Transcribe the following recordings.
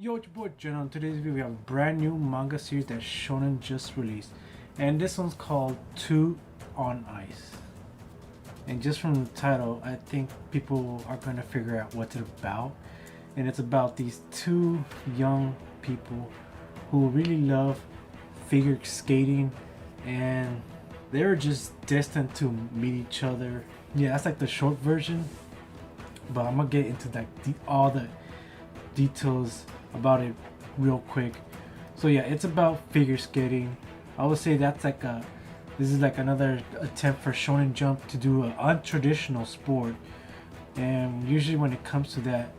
Yo, it's your boy Jen. On today's video, we have a brand new manga series that Shonen just released, and this one's called Two on Ice. And just from the title, I think people are going to figure out what it's about. And it's about these two young people who really love figure skating, and they're just destined to meet each other. Yeah, that's like the short version, but I'm gonna get into like all the details about it real quick. So yeah, it's about figure skating. I would say that's like this is like another attempt for Shonen Jump to do an untraditional sport. And usually when it comes to that,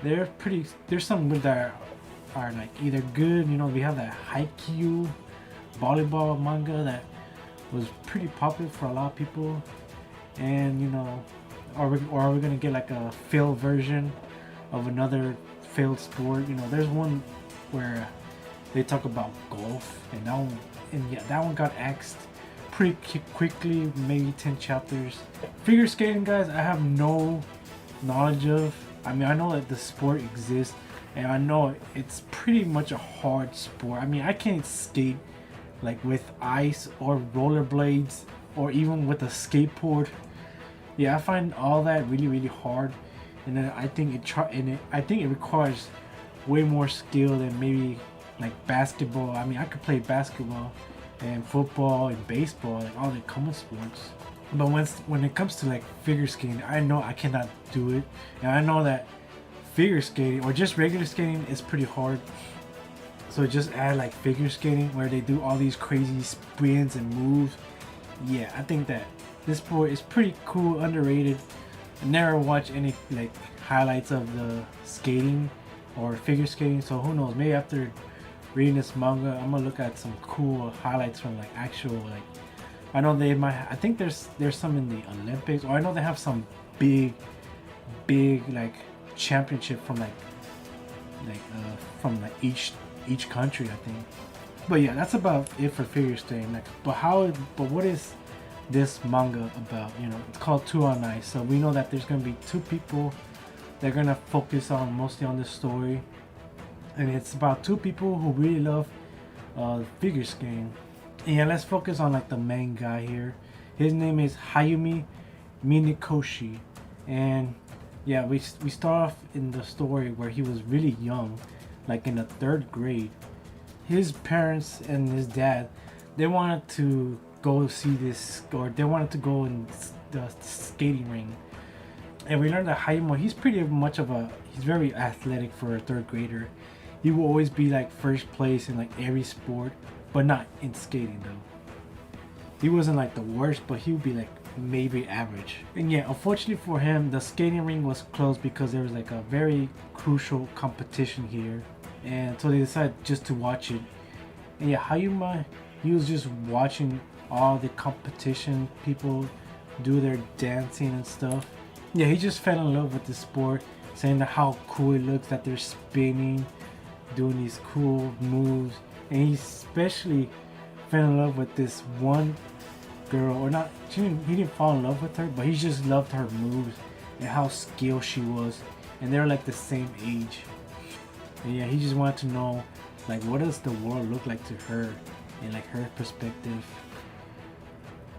there's some that are like either good. You know, we have that Haikyuu volleyball manga that was pretty popular for a lot of people. And you know, are we gonna get like a failed version of another failed sport? You know, there's one where they talk about golf, and that one got axed pretty quickly, maybe 10 chapters. Figure skating, guys, I have no knowledge of. I mean, I know that the sport exists, and I know it's pretty much a hard sport. I mean, I can't skate like with ice or rollerblades or even with a skateboard. Yeah, I find all that really hard, and then I think it requires way more skill than maybe like basketball. I mean, I could play basketball and football and baseball, like all the common sports. But when it comes to like figure skating, I know I cannot do it, and I know that figure skating or just regular skating is pretty hard. So just add like figure skating where they do all these crazy spins and moves. Yeah, I think that this sport is pretty cool, underrated. I never watched any like highlights of the skating or figure skating, so who knows, maybe after reading this manga I'm gonna look at some cool highlights from like actual, like, I know they might, I think there's some in the Olympics, or I know they have some big like championship from each country, I think. But yeah, that's about it for figure skating. Like, but what is this manga about? You know, it's called Two on Ice, so we know that there's gonna be two people. They're gonna focus on mostly on this story, and it's about two people who really love figure skating. And yeah, let's focus on like the main guy here. His name is Hayumi Minikoshi, and yeah, we start off in the story where he was really young, like in the 3rd grade. His parents and his dad, they wanted to go see this, or they wanted to go in the skating ring. And we learned that Hayamo, he's very athletic for a 3rd grader. He will always be like first place in like every sport, but not in skating though. He wasn't like the worst, but he would be like maybe average. And yeah, unfortunately for him, the skating ring was closed because there was like a very crucial competition here, and so they decided just to watch it. And yeah, Hayuma, he was just watching all the competition, people do their dancing and stuff. Yeah, he just fell in love with the sport, saying that how cool it looks that they're spinning, doing these cool moves. And he especially fell in love with this one girl, or not, he didn't fall in love with her, but he just loved her moves and how skilled she was, and they're like the same age. And yeah, he just wanted to know, like, what does the world look like to her in like her perspective.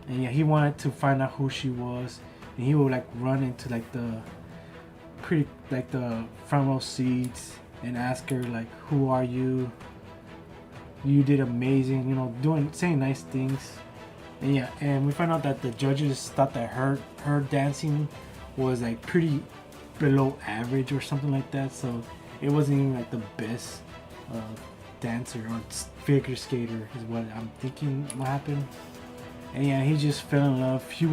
And yeah, he wanted to find out who she was, and he would like run into like the front row seats and ask her like, who are you, you did amazing, you know, saying nice things. And yeah, and we found out that the judges thought that her dancing was like pretty below average or something like that, so it wasn't even like the best dancer or figure skater is what I'm thinking what happened. And yeah, he just fell in love. He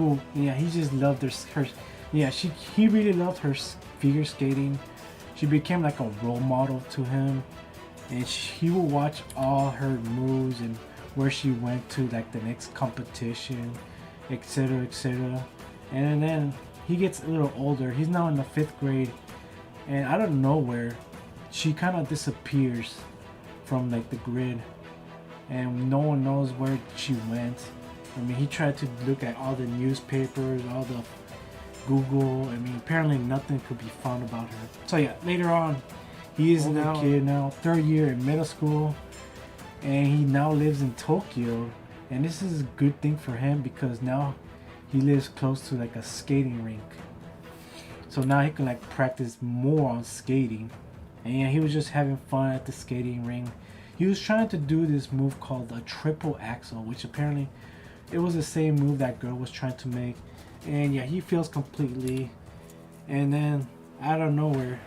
just loved her. Yeah, he really loved her figure skating. She became like a role model to him, and he will watch all her moves and where she went to like the next competition, etc. And then he gets a little older. He's now in the 5th grade, and out of nowhere, she kind of disappears from like the grid, and no one knows where she went. I mean, he tried to look at all the newspapers, all the Google. I mean, apparently nothing could be found about her. So yeah, later on, He is Older now kid. now third year in middle school, and he now lives in Tokyo. And this is a good thing for him because now he lives close to like a skating rink. So now he can like practice more on skating. And yeah, he was just having fun at the skating ring. He was trying to do this move called a triple axel, which apparently it was the same move that girl was trying to make. And yeah, he feels completely. And then out of nowhere,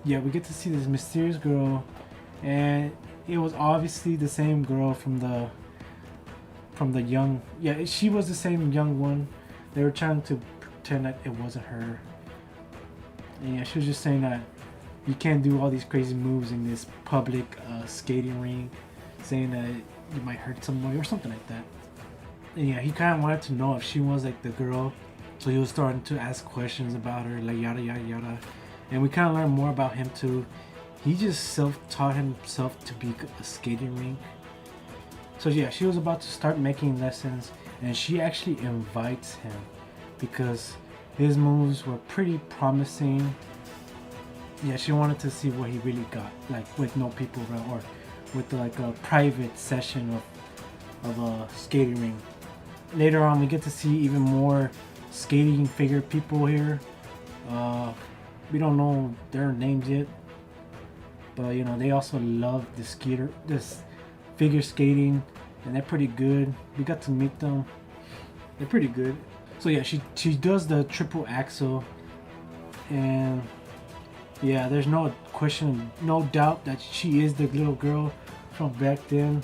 yeah, we get to see this mysterious girl, and it was obviously the same girl from the young. Yeah, she was the same young one. They were trying to pretend that it wasn't her. And yeah, she was just saying that you can't do all these crazy moves in this public skating rink, saying that you might hurt somebody or something like that. And yeah, he kind of wanted to know if she was like the girl, so he was starting to ask questions about her, like yada yada yada. And we kind of learned more about him too. He just self-taught himself to be a skating rink. So yeah, she was about to start making lessons, and she actually invites him because his moves were pretty promising. Yeah, she wanted to see what he really got, like with no people around, or with like a private session of a skating ring. Later on, we get to see even more skating figure people here. We don't know their names yet, but you know they also love this figure skating, and they're pretty good. We got to meet them. They're pretty good. So yeah, she does the triple axel, and yeah, there's no question, no doubt that she is the little girl from back then.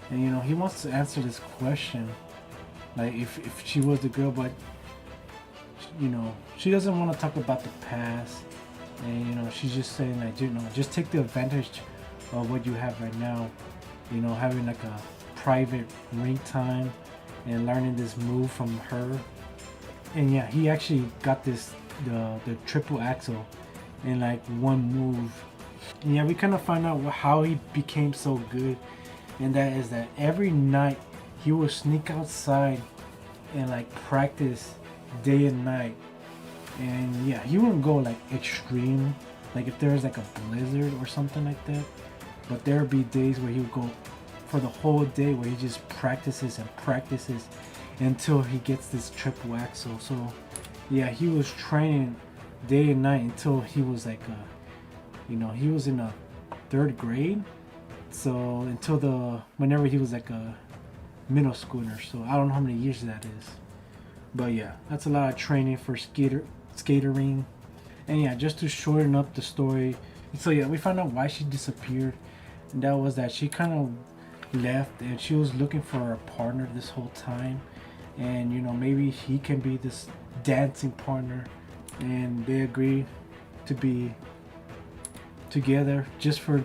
And you know, he wants to answer this question, like if she was the girl, but you know, she doesn't want to talk about the past. And you know, she's just saying like, you know, just take the advantage of what you have right now. You know, having like a private ring time and learning this move from her. And yeah, he actually got the triple axel in like one move. And yeah, we kind of find out how he became so good, and that is that every night he would sneak outside and like practice day and night. And yeah, he wouldn't go like extreme, like if there was like a blizzard or something like that, but there would be days where he would go for the whole day where he just practices and practices until he gets this triple axel. So yeah, he was training day and night until he was like you know, he was in a third grade, so until whenever he was like a middle schooler. So I don't know how many years that is, but yeah, that's a lot of training for skatering. And yeah, just to shorten up the story, so yeah, we found out why she disappeared, and that was that she kind of left and she was looking for a partner this whole time. And you know, maybe he can be this dancing partner, and they agreed to be together just to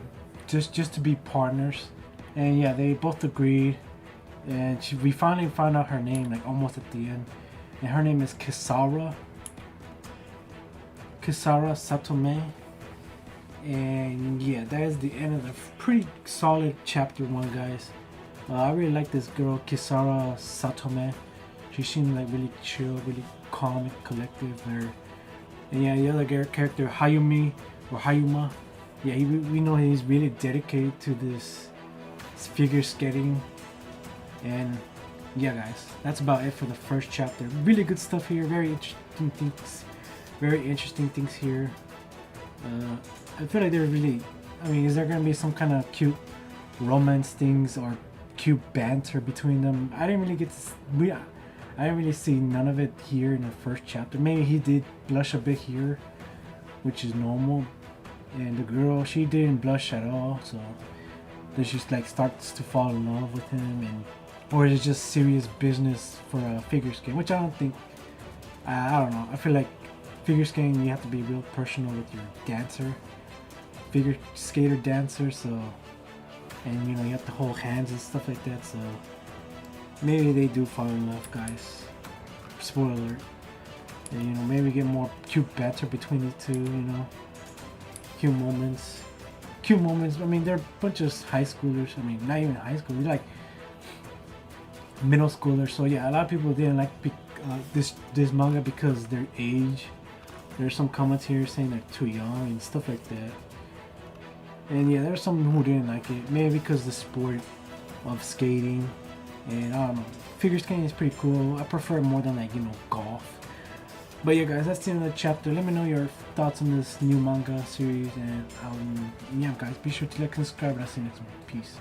be partners. And yeah, they both agreed, and we finally found out her name like almost at the end, and her name is Kisara Satome. And yeah, that is the end of the pretty solid chapter 1, guys. I really like this girl, Kisara Satome. She seemed like really chill, really calm and collective. And yeah, the other character, Hayuma. Yeah, we know he's really dedicated to this figure skating. And yeah, guys, that's about it for the first chapter. Really good stuff here. Very interesting things here. I feel like they're really. I mean, is there gonna be some kind of cute romance things or cute banter between them? I didn't really I didn't really see none of it here in the first chapter. Maybe he did blush a bit here, which is normal. And the girl, she didn't blush at all. So then she like starts to fall in love with him, or is it just serious business for a figure skating? Which I don't think. I don't know. I feel like figure skating, you have to be real personal with your figure skater dancer. So, and you know, you have to hold hands and stuff like that. So maybe they do fall in love, guys. Spoiler alert. And you know, maybe get more cute banter between the two. You know, cute moments. I mean, they're a bunch of high schoolers. I mean, not even high school. They're like middle schoolers. So yeah, a lot of people didn't like this manga because their age. There's some comments here saying they're too young and stuff like that. And yeah, there's some who didn't like it, maybe because the sport of skating, and I don't know, figure skating is pretty cool. I prefer it more than like, you know, golf. But yeah, guys, that's the end of the chapter. Let me know your thoughts on this new manga series, and yeah, guys, be sure to like and subscribe, and I'll see you next one. Peace.